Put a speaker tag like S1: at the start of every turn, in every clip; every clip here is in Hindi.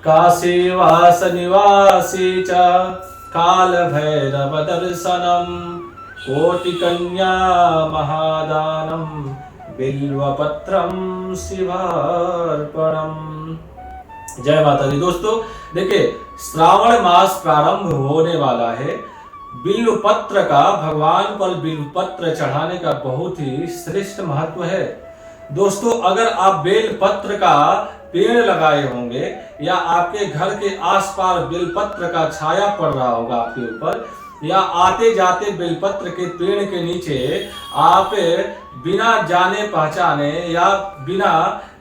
S1: काशीवास निवासी च काल भैरव दर्शनम कोटिकन्या महादानम बिल्वपत्रम शिवार्पणम। जय माता दी। दोस्तों देखिए, श्रावण मास प्रारंभ होने वाला है। बिल्व पत्र का, भगवान पर बिल्व पत्र चढ़ाने का बहुत ही श्रेष्ठ महत्व है। दोस्तों अगर आप बेल पत्र का पेड़ लगाए होंगे या आपके घर के आसपास बेलपत्र का छाया पड़ रहा होगा आपके ऊपर, या आते जाते बेलपत्र के पेड़ के नीचे आप बिना जाने पहचाने या बिना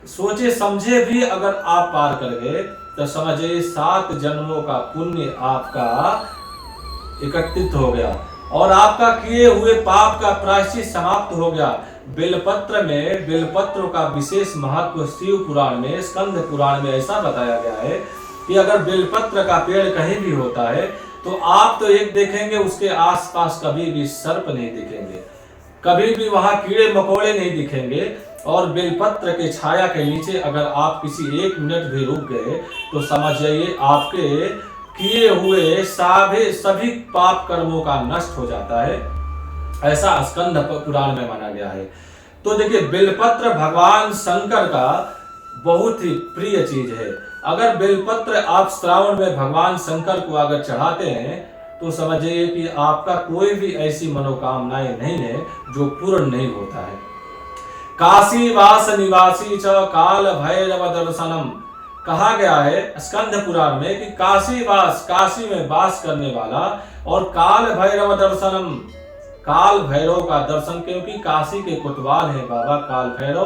S1: सोचे समझे भी अगर आप पार कर गए तो समझिए 7 जन्मों का पुण्य आपका एकत्रित हो गया और आपका किए हुए पाप का प्रायश्चित समाप्त हो गया। बेलपत्र में बेलपत्रों का विशेष महत्व शिव पुराण में, स्कंद पुराण में ऐसा बताया गया है कि अगर बेलपत्र का पेड़ कहीं भी होता है तो आप तो एक देखेंगे, उसके आसपास कभी भी सर्प नहीं दिखेंगे, कभी भी वहां कीड़े मकोड़े नहीं दिखेंगे। और बेलपत्र के छाया के नीचे अगर आप किसी 1 मिनट भी रुक गए तो समझ जाइए आपके किए हुए सभी पाप कर्मों का नष्ट हो जाता है। ऐसा स्कंद पुराण में माना गया है। तो देखिए, बेलपत्र भगवान शंकर का बहुत ही प्रिय चीज है। अगर बेलपत्र आप श्रावण में भगवान शंकर को अगर चढ़ाते हैं तो समझिए कि आपका कोई भी ऐसी मनोकामनाएं नहीं है जो पूर्ण नहीं होता है। काशीवास निवासी च काल भैरव दर्शनम, कहा गया है स्कंद पुराण में कि काशीवास, काशी में वास करने वाला, और काल भैरव दर्शनम, काल भैरव का दर्शन, क्योंकि काशी के कोतवाल है बाबा काल भैरव,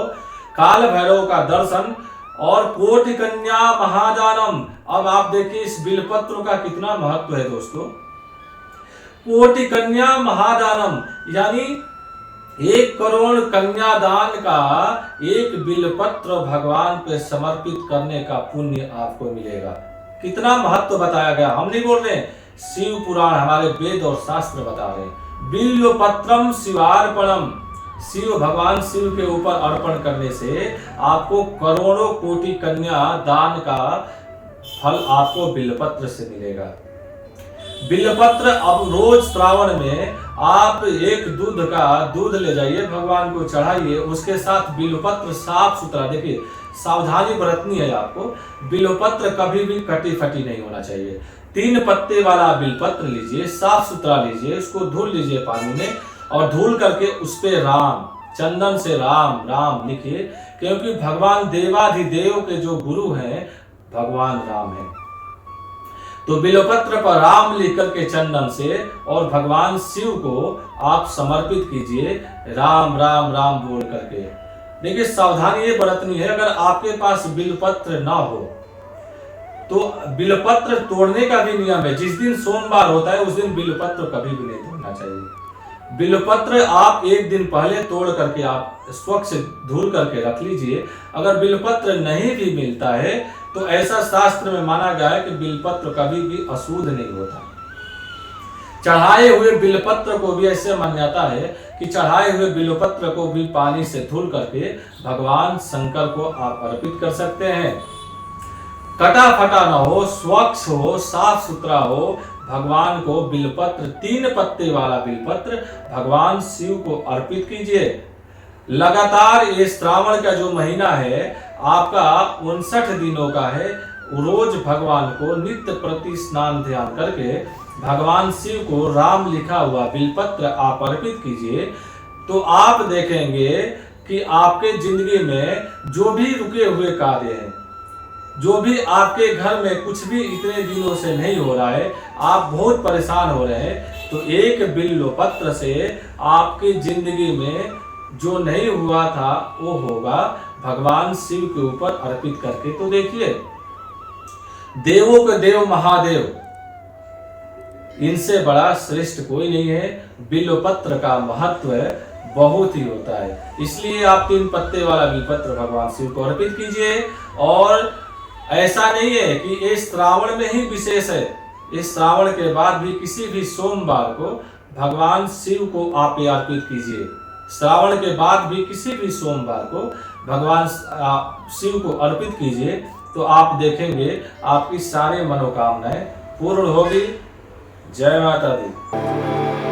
S1: काल भैरव का दर्शन, और कोटि कन्या महादानम। अब आप देखिए इस बिलपत्र का कितना महत्व है दोस्तों। कोटि कन्या महादानम यानी 1 करोड़ कन्यादान का एक बिलपत्र भगवान पे समर्पित करने का पुण्य आपको मिलेगा। कितना महत्व बताया गया, हम नहीं बोल रहे, शिव पुराण हमारे वेद और शास्त्र बता रहे हैं। बिल्व पत्रम शिवार्पणम, शिव भगवान शिव के ऊपर अर्पण करने से आपको करोड़ों कोटि कन्या दान का फल आपको बिलपत्र से मिलेगा। बिलपत्र अब रोज श्रावण में आप 1 दूध ले जाइए, भगवान को चढ़ाइए, उसके साथ बिलपत्र साफ सुथरा, देखिए सावधानी बरतनी है आपको। बिलपत्र कभी भी कटी फटी नहीं होना चाहिए। 3 पत्ते वाला बिलपत्र लीजिए, साफ सुथरा लीजिए, उसको धुल लीजिए पानी में, और धुल करके उस पे राम, चंदन से राम राम लिखिए, क्योंकि भगवान देवाधिदेव के जो गुरु हैं भगवान राम हैं। तो बिलपत्र पर राम लिख करके चंदन से और भगवान शिव को आप समर्पित कीजिए, राम राम राम बोल करके। देखिए सावधानी ये बरतनी है, अगर आपके पास बिलपत्र ना हो तो बिलपत्र तोड़ने का भी नियम है। जिस दिन सोमवार होता है उस दिन बिलपत्र कभी भी नहीं तोड़ना चाहिए। बिलपत्र आप 1 दिन पहले तोड़ करके आप स्वच्छ धुल करके रख लीजिए। अगर बिलपत्र नहीं भी मिलता है तो ऐसा शास्त्र में माना गया है कि बिलपत्र कभी भी अशुद्ध नहीं होता। चढ़ाए हुए बिलपत्र को भी ऐसे मान्यता है कि चढ़ाए हुए बिलपत्र को भी पानी से धुल करके भगवान शंकर को आप अर्पित कर सकते हैं। कटा फटा ना हो, स्वच्छ हो, साफ सुथरा हो, भगवान को बिलपत्र 3 पत्ते वाला बिलपत्र भगवान शिव को अर्पित कीजिए। लगातार ये श्रावण का जो महीना है आपका 59 दिनों का है। रोज भगवान को नित्य प्रति स्नान ध्यान करके भगवान शिव को राम लिखा हुआ बिलपत्र आप अर्पित कीजिए, तो आप देखेंगे कि आपके जिंदगी में जो भी रुके हुए कार्य हैं, जो भी आपके घर में कुछ भी इतने दिनों से नहीं हो रहा है, आप बहुत परेशान हो रहे हैं, तो एक बिल्वपत्र से आपकी जिंदगी में जो नहीं हुआ था वो होगा। भगवान शिव के ऊपर अर्पित करके तो देखिए, देवों के देव महादेव, इनसे बड़ा श्रेष्ठ कोई नहीं है। बिल्वपत्र का महत्व बहुत ही होता है, इसलिए आप 3 पत्ते वाला बिल्वपत्र भगवान शिव को अर्पित कीजिए। और ऐसा नहीं है कि ये श्रावण में ही विशेष है, इस श्रावण के बाद भी किसी भी सोमवार को भगवान शिव को आप अर्पित कीजिए। श्रावण के बाद भी किसी भी सोमवार को भगवान शिव को अर्पित कीजिए, तो आप देखेंगे आपकी सारी मनोकामनाएं पूर्ण होगी। जय माता दी।